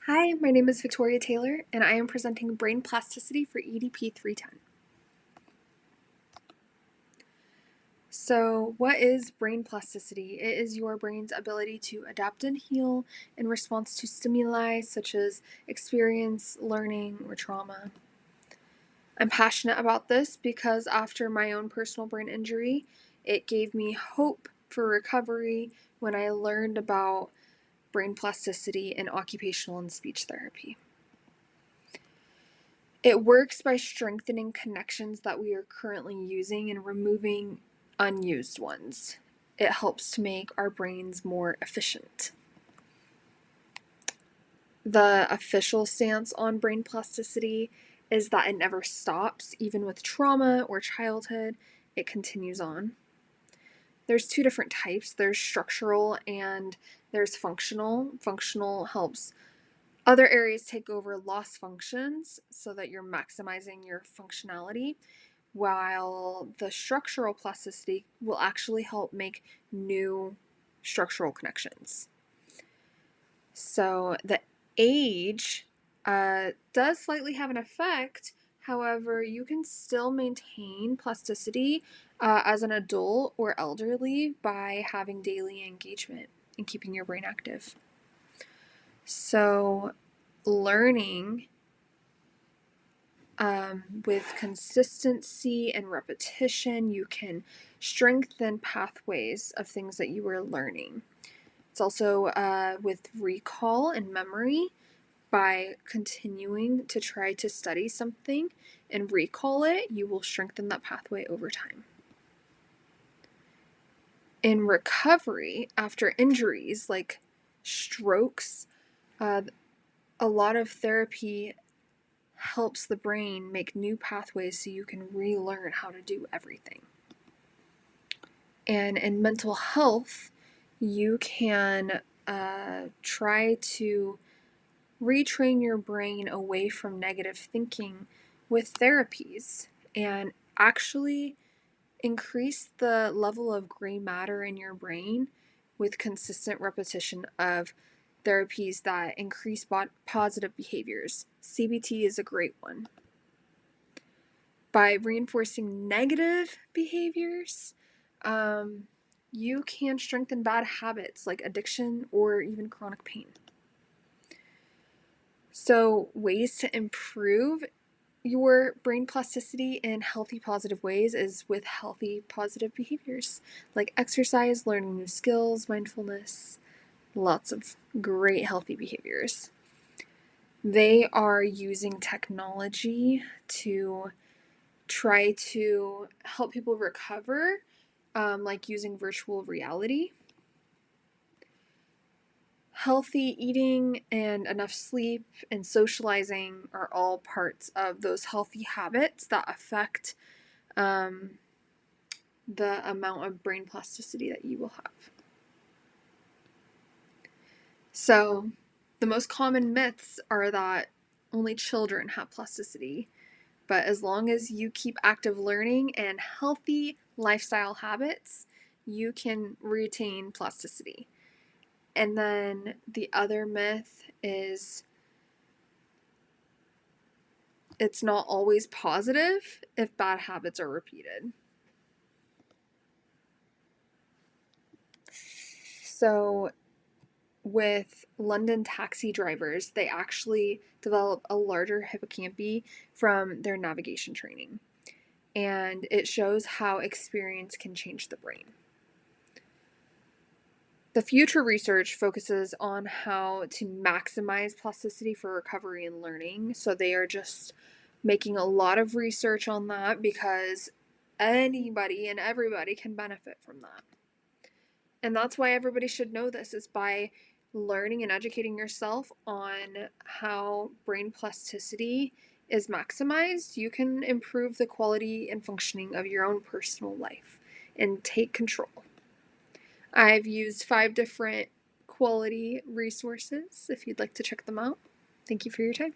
Hi, my name is Victoria Taylor, and I am presenting brain plasticity for EDP 310. So, what is brain plasticity? It is your brain's ability to adapt and heal in response to stimuli such as experience, learning, or trauma. I'm passionate about this because after my own personal brain injury, it gave me hope for recovery when I learned about brain plasticity in occupational and speech therapy. It works by strengthening connections that we are currently using and removing unused ones. It helps to make our brains more efficient. The official stance on brain plasticity is that it never stops, even with trauma or childhood, it continues on. There's two different types. There's structural and there's functional. Functional helps other areas take over lost functions so that you're maximizing your functionality, while the structural plasticity will actually help make new structural connections. So the age does slightly have an effect. However, you can still maintain plasticity as an adult or elderly by having daily engagement and keeping your brain active. So learning with consistency and repetition, you can strengthen pathways of things that you were learning. It's also with recall and memory. By continuing to try to study something and recall it, you will strengthen that pathway over time. In recovery, after injuries like strokes, a lot of therapy helps the brain make new pathways so you can relearn how to do everything. And in mental health, you can try to retrain your brain away from negative thinking with therapies and actually increase the level of gray matter in your brain with consistent repetition of therapies that increase positive behaviors. CBT is a great one. By reinforcing negative behaviors, you can strengthen bad habits like addiction or even chronic pain. So, ways to improve your brain plasticity in healthy, positive ways is with healthy, positive behaviors like exercise, learning new skills, mindfulness, lots of great healthy behaviors. They are using technology to try to help people recover, like using virtual reality. Healthy eating and enough sleep and socializing are all parts of those healthy habits that affect the amount of brain plasticity that you will have. So, the most common myths are that only children have plasticity, but as long as you keep active learning and healthy lifestyle habits, you can retain plasticity. And then the other myth is it's not always positive if bad habits are repeated. So, with London taxi drivers, they actually develop a larger hippocampi from their navigation training. And it shows how experience can change the brain. The future research focuses on how to maximize plasticity for recovery and learning. So they are just making a lot of research on that because anybody and everybody can benefit from that. And that's why everybody should know this, is by learning and educating yourself on how brain plasticity is maximized, you can improve the quality and functioning of your own personal life and take control. I've used 5 different quality resources if you'd like to check them out. Thank you for your time.